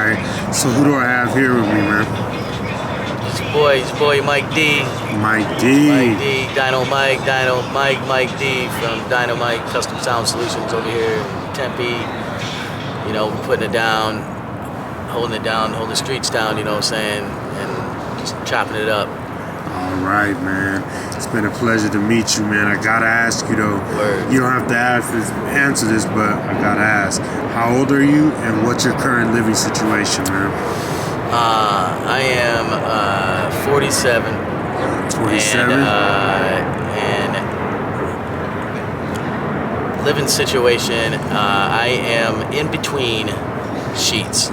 right. So who do I have here with me, man? It's your boy Mike D. Mike D. Mike D. Mike D from Dynamite Custom Sound Solutions over here in Tempe. You know, putting it down, holding the streets down, you know what I'm saying, and just chopping it up. All right, man. It's been a pleasure to meet you, man. I gotta ask you though. Word. You don't have to answer this, but I gotta ask. How old are you, and what's your current living situation, man? I am 47. 47. And living situation. I am in between sheets.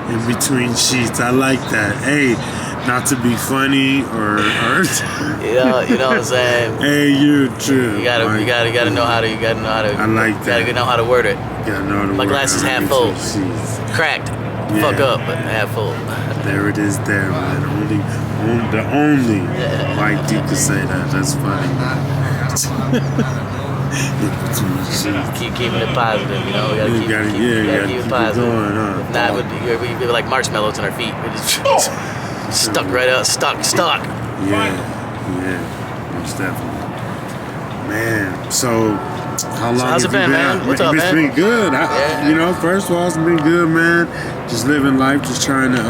In between sheets. I like that. Hey. Not to be funny or you know what I'm saying. Hey, you're true. You gotta know how to. I like that. Gotta know how to word it. Gotta know how to My glass is half full. Cracked. Yeah. Fuck up, but half full. There it is, there, man. The only Mike D could say that. That's funny. Keep keeping it positive, you know. We gotta keep it positive. Going, huh? Nah, we'd be like marshmallows on our feet. We're just stuck right up, stuck. Yeah, most definitely. Man, so how long how's have it you been, man? What's up, man? It's been good. You know, first of all, it's been good, man. Just living life, just trying to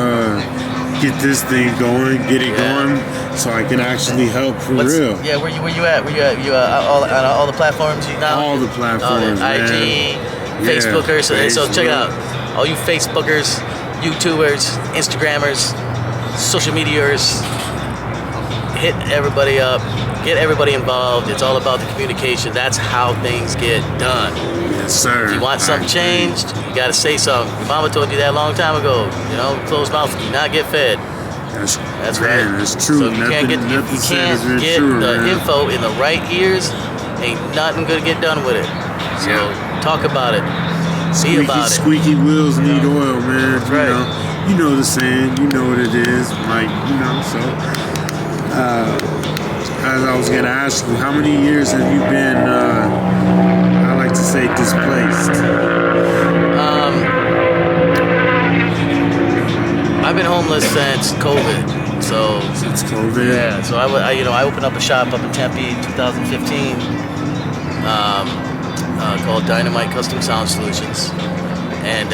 get this thing going, get it going, so I can actually help for real. Yeah, where you at? You on all the platforms you now? All the platforms, man. IG, Facebookers. So check it out. All you Facebookers, YouTubers, Instagrammers, social medias, hit everybody up, get everybody involved. It's all about the communication. That's how things get done. Yes, sir. If you want something changed, you gotta say something. Your mama told you that a long time ago. You know, closed mouth do not get fed. That's right. That's true. So if you can't get the info in the right ears, ain't nothing gonna get done with it. So talk about it. See about it. Squeaky wheels need oil, man. That's right. You know the saying. You know what it is. Like, you know, so as I was gonna ask you, how many years have you been I like to say displaced? I've been homeless since COVID. Since COVID? Yeah. So I opened up a shop up in Tempe 2015 called Dynamite Custom Sound Solutions, and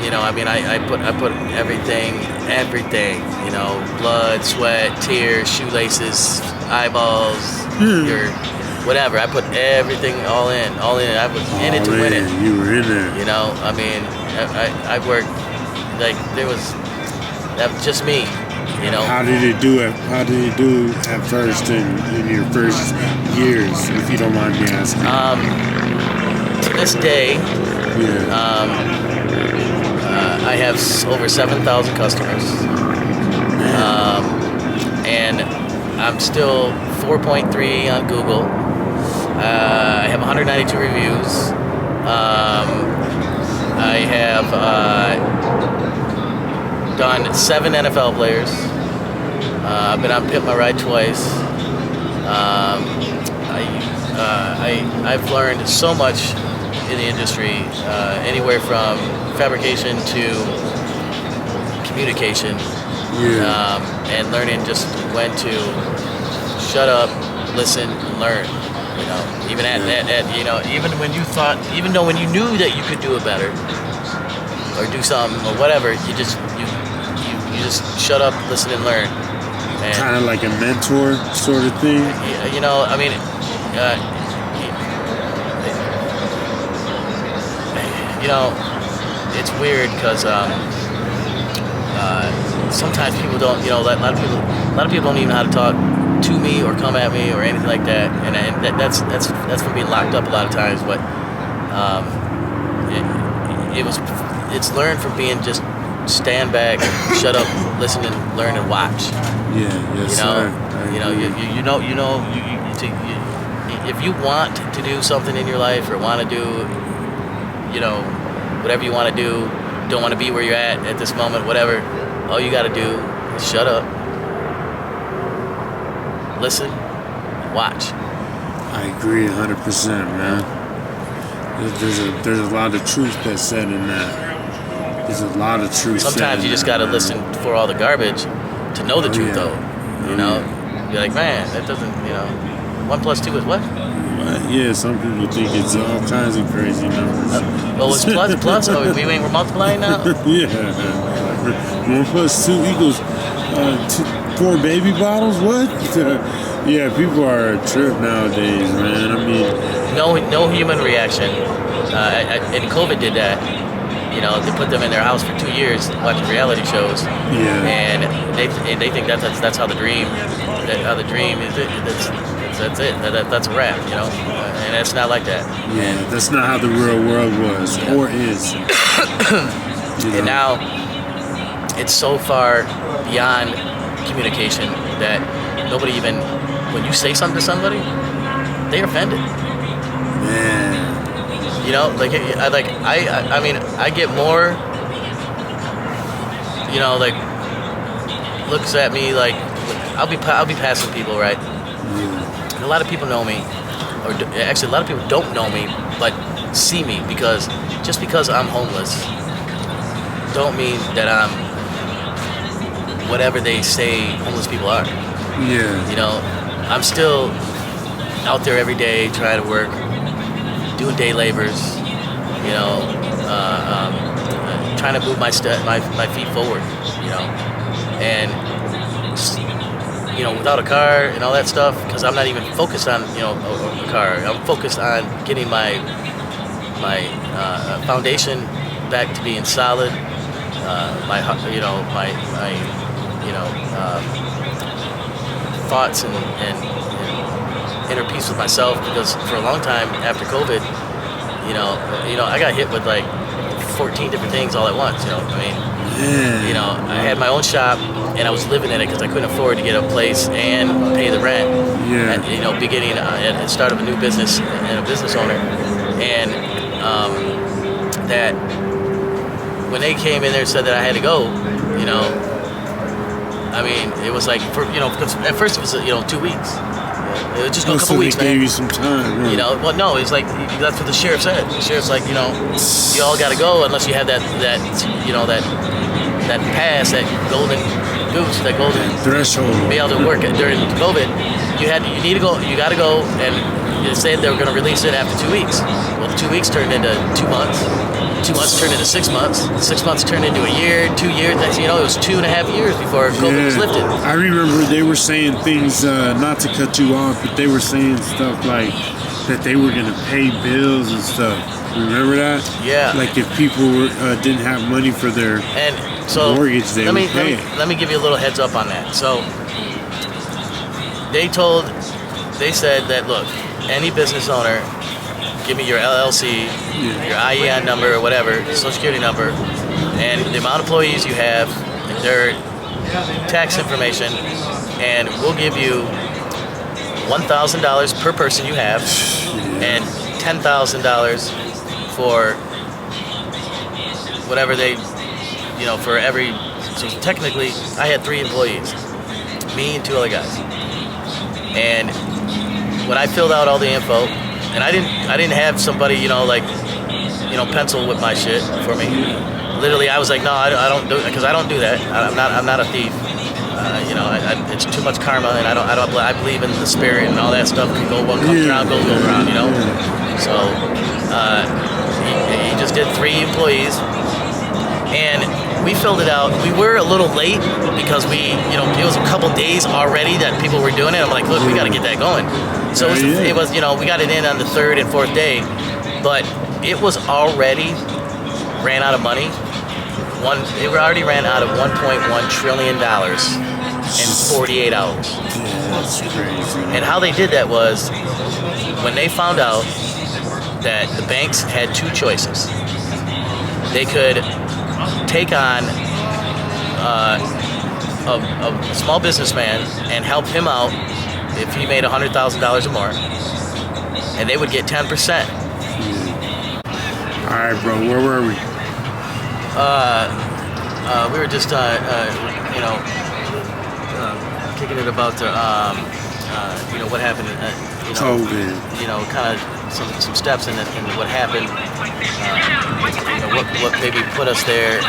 you know, I mean, I put everything, you know, blood, sweat, tears, shoelaces, eyeballs, your whatever. I put everything all in. I was in it to win it. You were in there. You know, I mean, I worked like that was just me. You know. How did it do at first in your first years, if you don't mind me asking? To this day, I have over 7,000 customers, and I'm still 4.3 on Google. I have 192 reviews. I have done 7 NFL players. I've been on Pimp My Ride twice. I've learned so much in the industry, anywhere from fabrication to communication, and learning just when to shut up, listen, and learn. You know, even you know, even when you knew that you could do it better or do something or whatever, you just shut up, listen, and learn. Kind of like a mentor sort of thing. You know, I mean, you know, it's weird because sometimes people don't. You know, a lot of people don't even know how to talk to me or come at me or anything like that, and that's from being locked up a lot of times. But it's learned from being just stand back, shut up, listen and learn and watch. If you want to do something in your life or want to do, you know, whatever you want to do, don't want to be where you're at this moment, whatever, all you got to do is shut up, listen, and watch. I agree 100%, man. There's a lot of truth that's said in that. There's a lot of truth. Sometimes you just got to listen for all the garbage to know the truth, though. You know, you're like, man, that doesn't, 1 + 2 is what? Yeah, some people think it's all kinds of crazy numbers. Well, it's plus. Oh, we're multiplying now. Yeah, 1 + 2 equals 4 baby bottles. What? Yeah, people are a trip nowadays, man. I mean, no human reaction. And COVID did that. They put them in their house for 2 years watching reality shows. Yeah. And they think that's how the dream. How the dream is. That's it. That's a wrap. And it's not like that. Yeah, that's not how the real world was or is. And now it's so far beyond communication that nobody even, when you say something to somebody, they're offended. Man. I mean, I get more, looks at me like, I'll be passing people, right? And a lot of people know me, or actually a lot of people don't know me, but see me just because I'm homeless, don't mean that I'm whatever they say homeless people are. Yeah. I'm still out there every day trying to work, doing day labors, trying to move my feet forward, and without a car and all that stuff, because I'm not even focused on a car. I'm focused on getting my foundation back to being solid. My thoughts and inner peace with myself, because for a long time after COVID, I got hit with like 14 different things all at once. I had my own shop and I was living in it because I couldn't afford to get a place and pay the rent. Yeah. And, beginning at the start of a new business and a business owner, and that when they came in there and said that I had to go, I mean, it was like because at first it was 2 weeks. It was just a couple weeks, they man. gave you some time. Right? Well, no, it's like that's what the sheriff said. The sheriff's like, you all got to go unless you have that pass, that golden goose, that golden threshold. Be able to work during COVID. You need to go. You got to go, and they said they were going to release it after 2 weeks. Well, 2 weeks turned into 2 months. 2 months turned into 6 months. 6 months turned into a year. 2 years. Next, it was 2.5 years before COVID was lifted. I remember they were saying things, not to cut you off, but they were saying stuff like that they were going to pay bills and stuff. Remember that? Yeah. Like if people didn't have money for their mortgage, they would pay it. Let me give you a little heads up on that. So they said that, look, any business owner, give me your LLC, your IEN number or whatever, Social Security number, and the amount of employees you have, their tax information, and we'll give you $1,000 per person you have, and $10,000 for whatever they, for every. So technically, I had 3 employees, me and 2 other guys, and when I filled out all the info. And I didn't have somebody, pencil with my shit for me. Literally, I was like, no, I don't do it, because I don't do that. I'm not a thief. It's too much karma, and I believe in the spirit and all that stuff. What comes around goes around, So he just did 3 employees, and we filled it out. We were a little late because it was a couple days already that people were doing it. I'm like, look, we got to get that going. So it was, we got it in on the 3rd and 4th day, but it was already ran out of money. It already ran out of $1.1 trillion in 48 hours. Yeah, that's crazy. And how they did that was when they found out that the banks had 2 choices. They could take on a small businessman and help him out if he made $100,000 or more, and they would get 10%. All right, bro. Where were we? We were just, kicking it about the, what happened kind of some steps in what happened, what maybe put us there,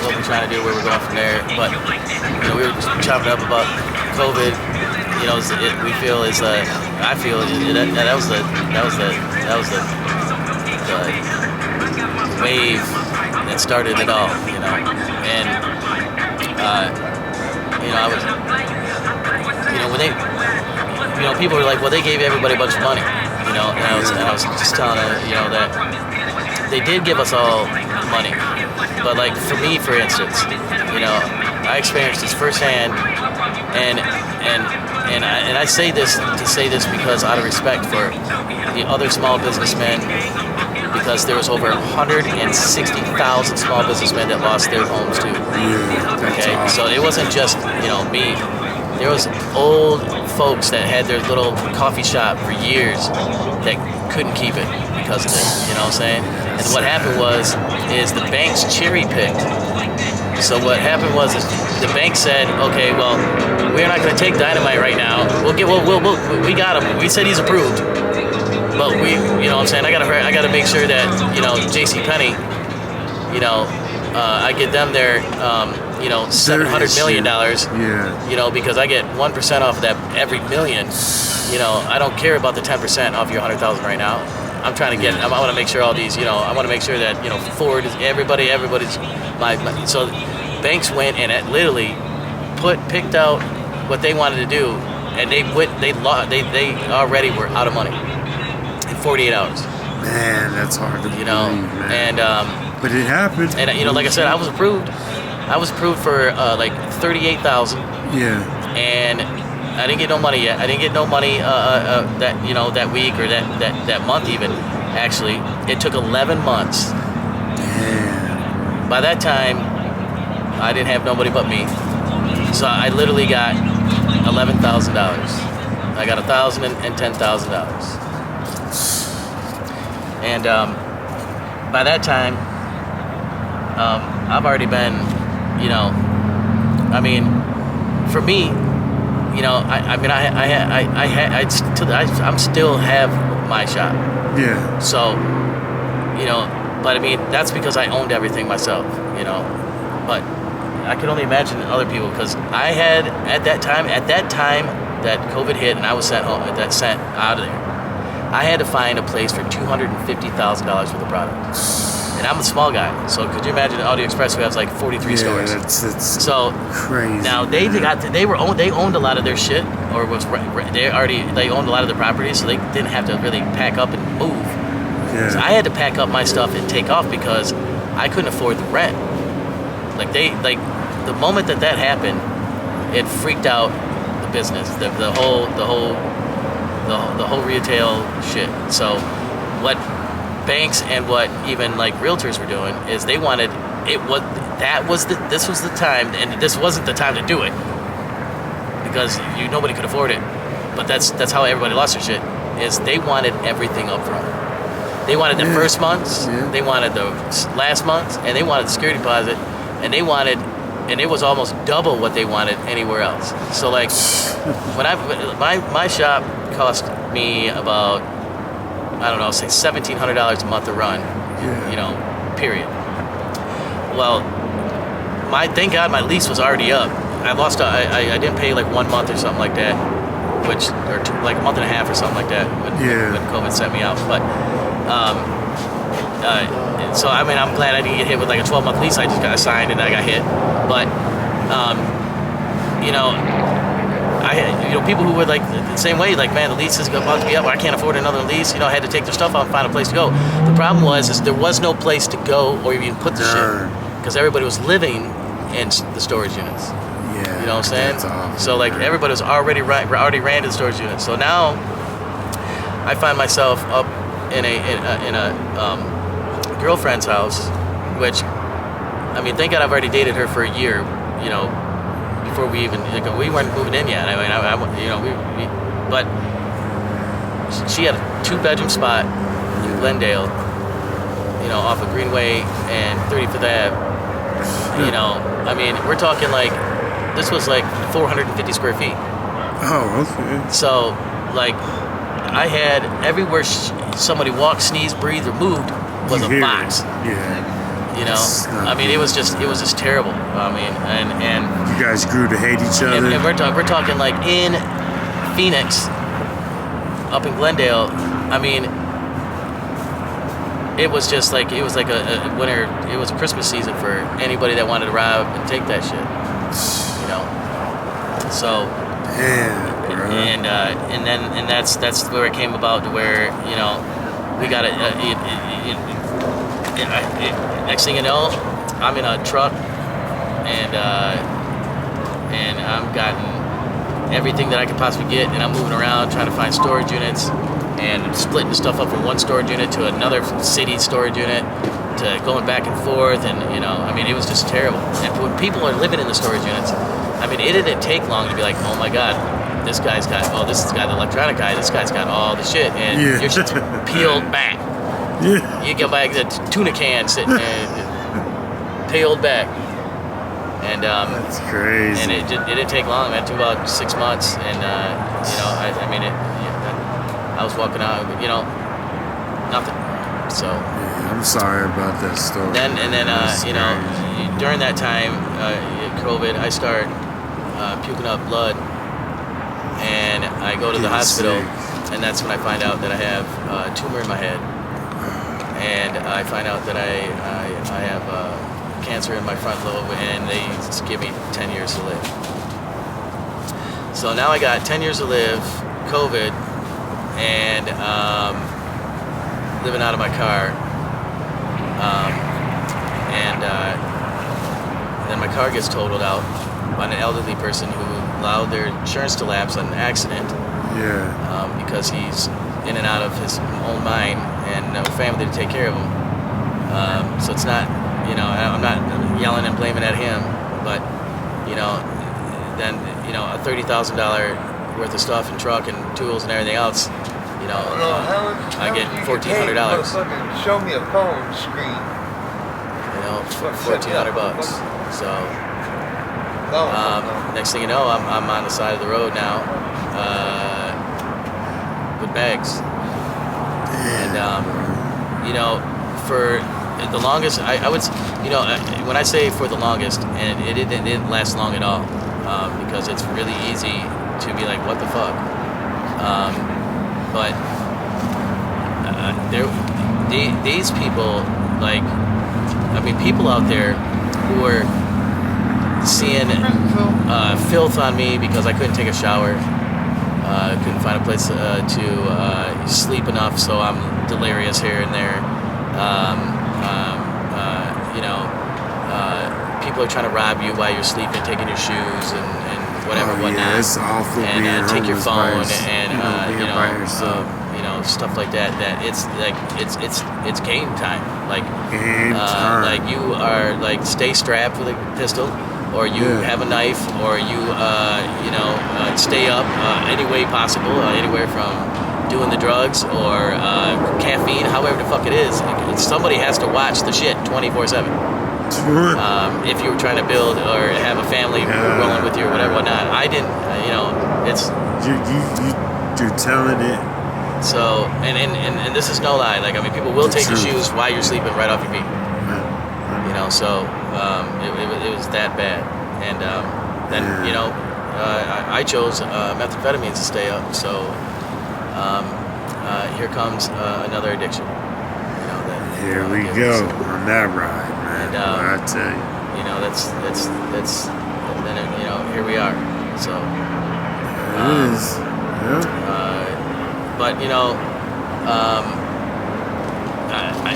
what we're trying to do, where we're going from there. But we were chopping up about COVID. We feel is I feel that was the wave that started it all. And I was when they people were like, well, they gave everybody a bunch of money, and I was just telling her, that they did give us all money, but like for me, for instance, I experienced this firsthand, and I say this because out of respect for the other small businessmen, because there was over 160,000 small businessmen that lost their homes too. Yeah, okay, awesome. so it wasn't just me. There was old folks that had their little coffee shop for years that couldn't keep it because of this. You know what I'm saying? And what happened is the banks cherry picked. So what happened was the bank said, okay, well, we're not going to take Dynamite right now. We got him. We said he's approved, but what I'm saying? I got to make sure that JCPenney, I get them their $700 million. Yeah. Because I get 1% off of that every million. I don't care about the 10% off your 100,000 right now. I'm trying to get. I want to make sure all these. I want to make sure that Ford is everybody's. So banks went and literally picked out what they wanted to do, and they already were out of money in 48 hours. Man, that's hard to believe, man. And but it happened. And like I said, I was approved. I was approved for like 38,000. Yeah. And I didn't get no money yet. I didn't get no money that week or that month even. Actually, it took 11 months. Damn. By that time, I didn't have nobody but me. So I literally got $11,000. I got $1,000 and $10,000. And by that time, I've already been, for me, I still have my shop. Yeah. So, but that's because I owned everything myself, But I can only imagine other people, because I had at that time that COVID hit and I was sent out of there. I had to find a place for $250,000 for the product. And I'm a small guy, so could you imagine Audio Expressway has like 43 stores. That's so crazy. Now they owned a lot of their shit, or they owned a lot of the properties, so they didn't have to really pack up and move. Yeah. So I had to pack up my stuff and take off because I couldn't afford the rent. The moment that happened, it freaked out the business, the whole retail shit. So what banks and what even like realtors were doing is they wanted this was the time, and this wasn't the time to do it because nobody could afford it. But that's how everybody lost their shit, is they wanted everything up front. They wanted the first months, they wanted the last months, and they wanted the security deposit, and it was almost double what they wanted anywhere else. So like when my shop cost me about, I don't know, say $1,700 a month to run, period. Well, thank God my lease was already up. I didn't pay like 1 month or something like that, like a month and a half or something like that when COVID set me out. But so I'm glad I didn't get hit with like a 12-month lease. I just got signed and I got hit. But people who were like the same way, like, man, the lease is about to be up, I can't afford another lease. I had to take their stuff out and find a place to go. The problem was there was no place to go or even put the shit, because everybody was living in the storage units. Yeah. You know what I'm saying? That's awful, so like everybody was already ran to the storage units. So now I find myself up in a girlfriend's house, which thank God I've already dated her for a year. Before we weren't moving in yet. But she had a 2-bedroom spot in Glendale, off of Greenway and 35th Ave. We're talking like, this was like 450 square feet. Oh, okay. So, like, I had everywhere somebody walked, sneezed, breathed, or moved was You a hear box. it. Yeah. You know, I mean, it was just terrible. I mean, and You guys grew to hate each other. and we're talking like in Phoenix, up in Glendale. I mean, it was just like a winter. It was a Christmas season for anybody that wanted to rob and take that shit. You know, so. Damn, bro. And that's where it came about to where, you know, we got it. Next thing you know, I'm in a truck, and I'm gotten everything that I could possibly get, and I'm moving around trying to find storage units, and splitting stuff up from one storage unit to another city storage unit, to going back and forth, and you know, I mean, it was just terrible. And when people are living in the storage units, I mean, it didn't take long to be like, oh my God, this guy's got, oh, this is the guy, the electronic guy, this guy's got all the shit, and your shit's peeled back. Yeah. You get back the tuna can sitting there, peeled back. And That's crazy. And it didn't take long, man. It took about 6 months, and you know, I mean, I was walking out, you know, nothing. So. Yeah, I'm sorry about that story. Then you know, during that time, COVID, I start puking up blood, and I go to the hospital, and that's when I find out that I have a tumor in my head, and I find out that I have cancer in my front lobe, and they give me 10 years to live. So now I got 10 years to live, COVID, and living out of my car, and then my car gets totaled out by an elderly person who allowed their insurance to lapse on an accident. Yeah. Because he's in and out of his own mind, and no family to take care of him. So it's not, you know, I'm not yelling and blaming at him, but, you know, then, you know, a $30,000 worth of stuff and truck and tools and everything else, you know, I get $1,400. Show me a phone screen. You know, $1,400. So, next thing you know, I'm on the side of the road now, with bags. And, you know, for the longest, I would, you know, when I say for the longest, and it didn't last long at all, because it's really easy to be like, what the fuck? But these people, like, I mean, people out there who are seeing filth on me because I couldn't take a shower, couldn't find a place to sleep enough, so I'm delirious here and there. You know, people are trying to rob you while you're sleeping, taking your shoes and whatever, whatnot. Yeah, it's awful being take your phone and being by yourself. you know, stuff like that. That it's like it's game time. Like Game time. like you are like stay strapped with a pistol, or you have a knife, or you you know, stay up any way possible, anywhere from doing the drugs or caffeine, however the fuck it is. Somebody has to watch the shit 24/7. If you were trying to build or have a family rolling with you or whatever, whatnot. I didn't, you know, it's you're telling it. so, and this is no lie. Like, I mean, people will take your shoes while you're sleeping right off your feet. You know, so it was that bad. And then you know, I chose methamphetamines to stay up. So here comes another addiction. You know, that Here we go on that ride, man. And, I tell you. you know, that's and then you know, here we are. So It is. Yeah. but you know,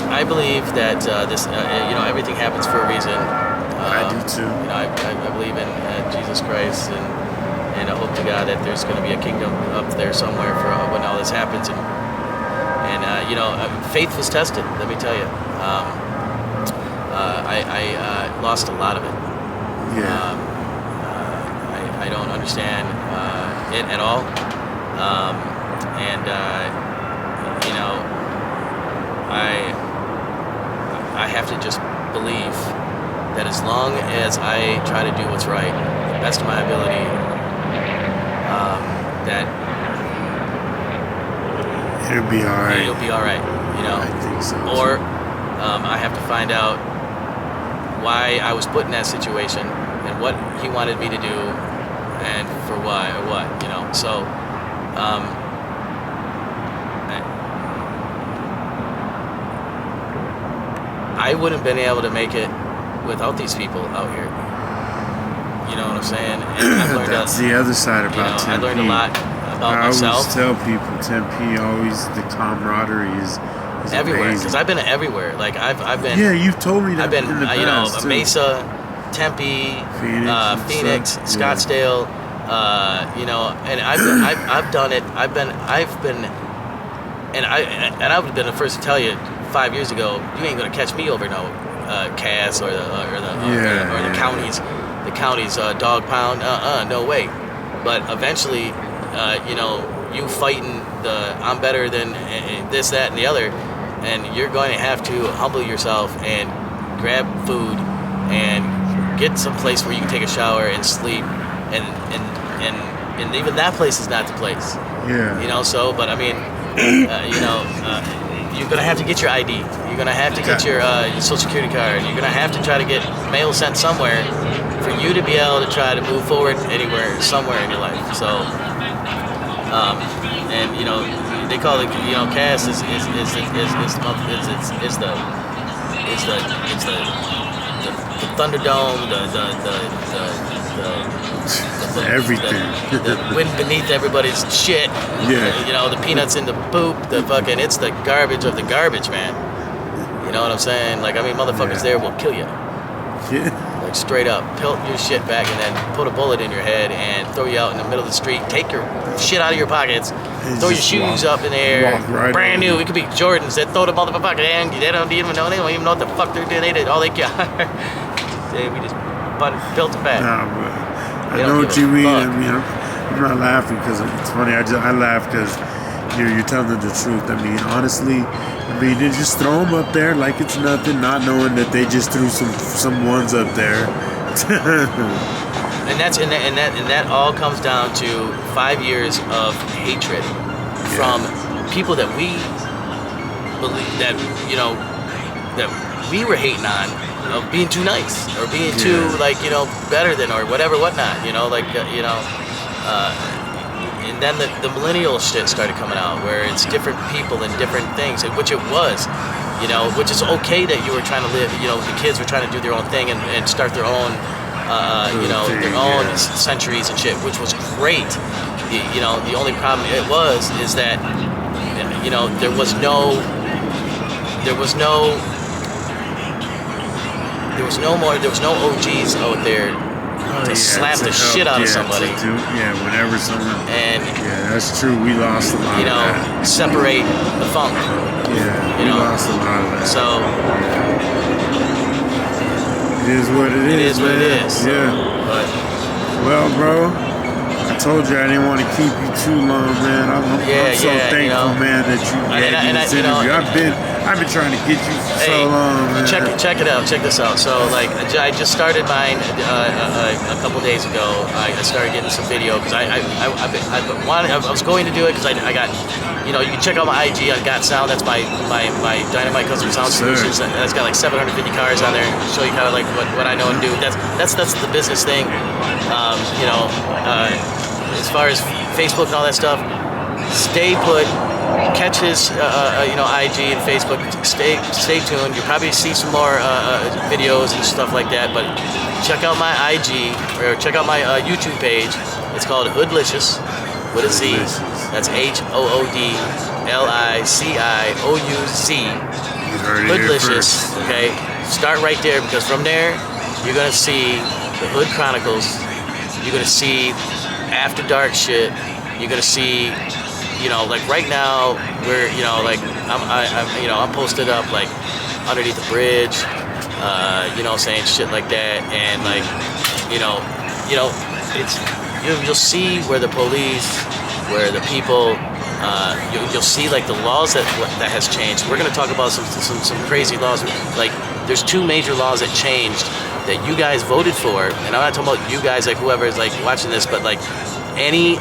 I believe that this you know, everything happens for a reason. I do too. You know, I believe in Jesus Christ, and I hope to God that there's going to be a kingdom up there somewhere for when all this happens. And you know, faith was tested. Let me tell you, I lost a lot of it. Yeah. I don't understand it at all, and you know, I have to just believe that as long as I try to do what's right, the best of my ability, that It'll be all right. it'll be all right, you know. I think so. Or I have to find out why I was put in that situation and what he wanted me to do and for why or what, you know. So I wouldn't have been able to make it without these people out here. You know what I'm saying? And I've learned That's the other side about Tempe. I learned a lot about I myself. always tell people, Tempe, always the camaraderie is Everywhere, amazing. because I've been everywhere. Like I've been. Yeah, you've told me that. I've been, in the past, too. Mesa, Tempe, Phoenix, stuff. Scottsdale. You know, and I've done it. I've been, and I would have been the first to tell you 5 years ago, you ain't gonna catch me over no Cass or the county's dog pound. No way. But eventually, you know, you fighting the I'm better than this, that, and the other, and you're going to have to humble yourself and grab food and get some place where you can take a shower and sleep, and even that place is not the place. Yeah. You know, so, but I mean, you know, you're gonna have to get your ID. You're gonna have to get your social security card. You're gonna have to try to get mail sent somewhere for you to be able to try to move forward anywhere, somewhere in your life. So, and you know, they call it, you know, Cass is the Thunderdome, the everything. the wind beneath everybody's shit. Yeah. You know, the peanuts in the poop, the fucking, it's the garbage of the garbage, man. You know what I'm saying? Like, I mean, motherfuckers there will kill you. Yeah. Like, straight up, pelt your shit back and then put a bullet in your head and throw you out in the middle of the street, take your shit out of your pockets, throw your shoes up in the air, right brand new, over. it could be Jordans, that throw the motherfucker in, they don't even know what the fuck they're doing, they all they got. We just built it back. Nah, but I They know don't what give you a mean. fuck. I mean, I'm not laughing because it's funny. I laugh because you're telling the truth. I mean, honestly, they just throw them up there like it's nothing, not knowing that they just threw some ones up there. And that all comes down to 5 years of hatred from people that we believe that, you know, that we were hating on, of being too nice or being too, like, you know, better than or whatever, whatnot, you know, like, you know, and then the millennial shit started coming out where it's different people and different things, which it was, you know, which is okay that you were trying to live, you know, the kids were trying to do their own thing and start their own, you know, their own centuries and shit, which was great. You know, the only problem is that, you know, there was no OGs out there to slap the shit out of somebody. Whenever someone. And that's true. We lost a lot. You know, of that. separate the funk. Yeah, you we know, lost a lot of that. So it is what it is. It is what it is. So, Yeah. But, well, bro, I told you I didn't want to keep you too long, man. I'm so thankful, you know, man, that you gave me this you know, interview. I've been trying to get you for so long, man. Check it out. Check this out. So, like, I just started mine a couple days ago. I started getting some video because I was going to do it because I got, you know, you can check out my IG on Got Sound. That's my Dynamite Custom Sound Switches. That's got like 750 cars on there. Show you kind of like what I know and do. That's the business thing. You know, as far as Facebook and all that stuff, stay put. Catch his, you know, IG and Facebook. Stay tuned. You'll probably see some more videos and stuff like that. But check out my IG or check out my YouTube page. It's called Hoodlicious with a Z. That's HOODLICIOUZ. Hoodlicious. Okay. Start right there because from there you're gonna see the Hood Chronicles. You're gonna see After Dark shit. You're gonna see. You know, like right now, we're, you know, like I'm posted up like underneath the bridge, you know, saying shit like that, and like, you know, it's you'll see where the police, where the people, you'll see like the laws that has changed. We're gonna talk about some crazy laws. Like, there's 2 major laws that changed that you guys voted for, and I'm not talking about you guys, like whoever is like watching this, but like any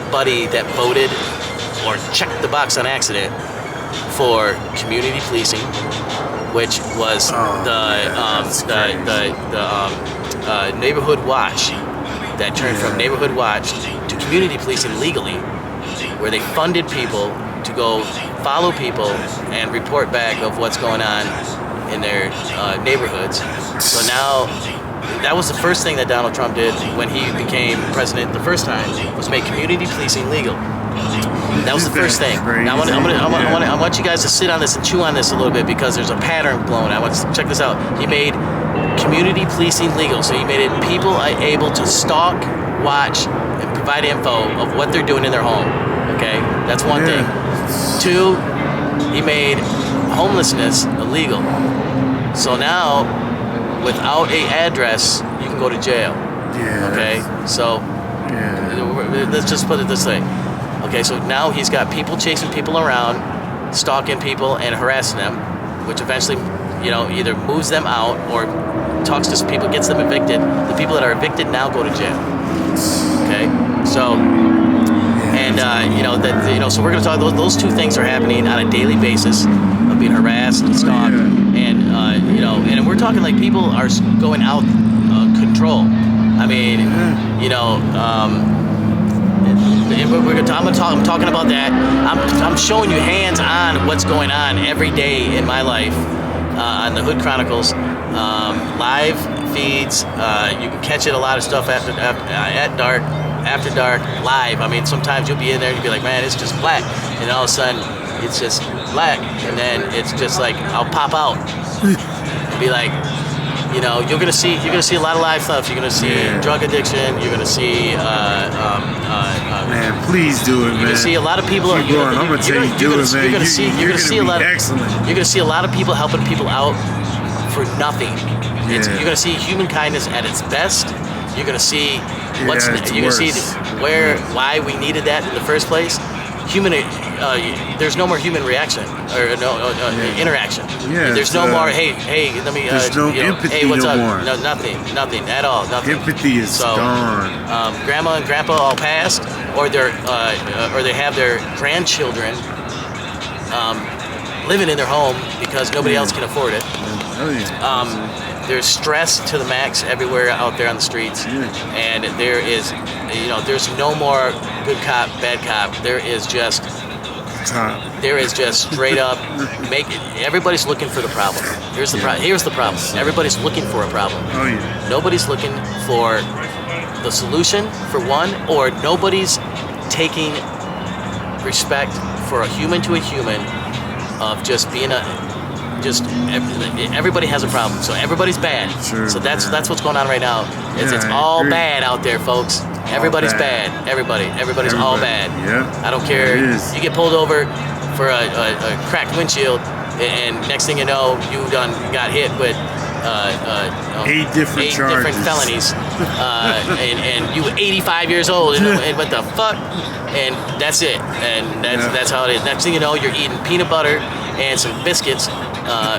anybody that voted or checked the box on accident for community policing, which was the neighborhood watch that turned from neighborhood watch to community policing legally, where they funded people to go follow people and report back of what's going on in their neighborhoods. So now, that was the first thing that Donald Trump did when he became president the first time, was make community policing legal. That was the first thing. Now I want you guys to sit on this and chew on this a little bit, because there's a pattern blown. I want to check this out. He made community policing legal, so he made it people are able to stalk, watch, and provide info of what they're doing in their home. Okay, that's one thing. Two, he made homelessness illegal. So now, without a address, you can go to jail. Okay, so let's just put it this way. Okay, so now he's got people chasing people around, stalking people and harassing them, which eventually, either moves them out or talks to people, gets them evicted. The people that are evicted now go to jail. Okay, so so we're going to talk. Those two things are happening on a daily basis, of being harassed and stalked, and we're talking like people are going out control. I mean, I'm talking about that. I'm showing you hands-on what's going on every day in my life on the Hood Chronicles live feeds. You can catch it a lot of stuff after dark, live. I mean, sometimes you'll be in there and you'll be like, man, it's just black, and all of a sudden it's just black, and then it's just like I'll pop out and be like, you're gonna see a lot of live stuff. You're gonna see drug addiction. You're gonna see man, please do it, man. You're gonna see a lot of people. I'm gonna tell you, do it, man. You're gonna see a lot. Excellent. You're gonna see a lot of people helping people out for nothing. You're gonna see human kindness at its best. You're gonna see why we needed that in the first place. There's no more human reaction or interaction. There's no more. Hey, let me. There's no empathy hey, what's no up? more. No, nothing at all. Nothing. Empathy is gone. Grandma and grandpa all passed, or they have their grandchildren living in their home because nobody else can afford it. There's stress to the max everywhere out there on the streets, and there is, there's no more good cop, bad cop. There is just straight up everybody's looking for the problem. Here's the problem. Everybody's looking for a problem. Nobody's looking for the solution, for one, or nobody's taking respect for a human to a human of just being everybody has a problem, so everybody's bad. So that's what's going on right now. It's all bad out there, folks. Everybody's bad. Everybody's all bad. I don't care. You get pulled over for a cracked windshield, and next thing you know, you got hit with 8 different felonies, and you were 85 years old, and what the fuck? And that's it. And that's how it is. Next thing you know, you're eating peanut butter and some biscuits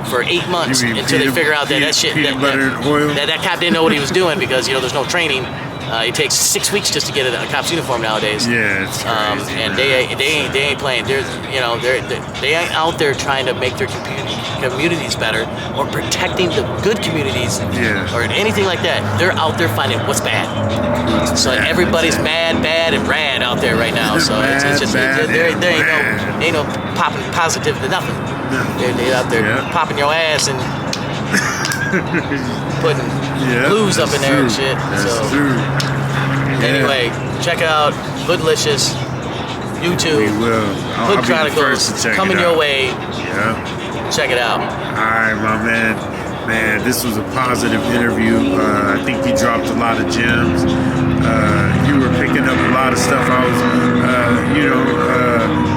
for 8 months until they figure out that cop didn't know what he was doing, because there's no training. It takes 6 weeks just to get a cop's uniform nowadays. It's crazy, and they ain't playing. They ain't out there trying to make their communities better or protecting the good communities or anything like that. They're out there finding what's bad. So everybody's mad, bad, and rad out there right now. So it's just there ain't no popping positive to nothing. They're out there popping your ass and putting blues up in there and shit. Anyway, check out Hoodlicious, YouTube, Hood Chronicles, coming your way. Check it out. Alright, my man. Man, this was a positive interview. I think you dropped a lot of gems. You were picking up a lot of stuff I was,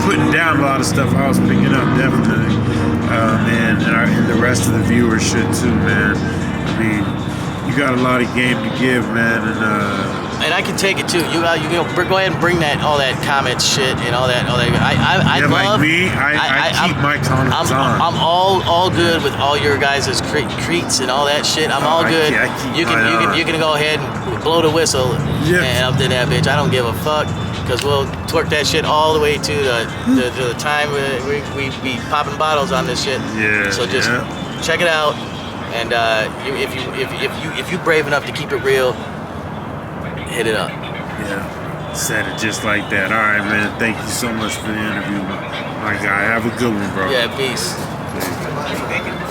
putting down a lot of stuff I was picking up, definitely. And the rest of the viewers should too, man. I mean, you got a lot of game to give, man, and and I can take it too. You know, go ahead and bring all that comment shit and all that. I Yeah, love. like me, I keep my comments on. I'm all good with all your guys' creets and all that shit. I'm all good. I keep You can go ahead and blow the whistle and up to that bitch. I don't give a fuck, because we'll twerk that shit all the way to the time we popping bottles on this shit. Yeah. So just check it out, and if you brave enough to keep it real, hit it up. Yeah, said it just like that. All right, man. Thank you so much for the interview, my guy. Have a good one, bro. Yeah, peace. Peace.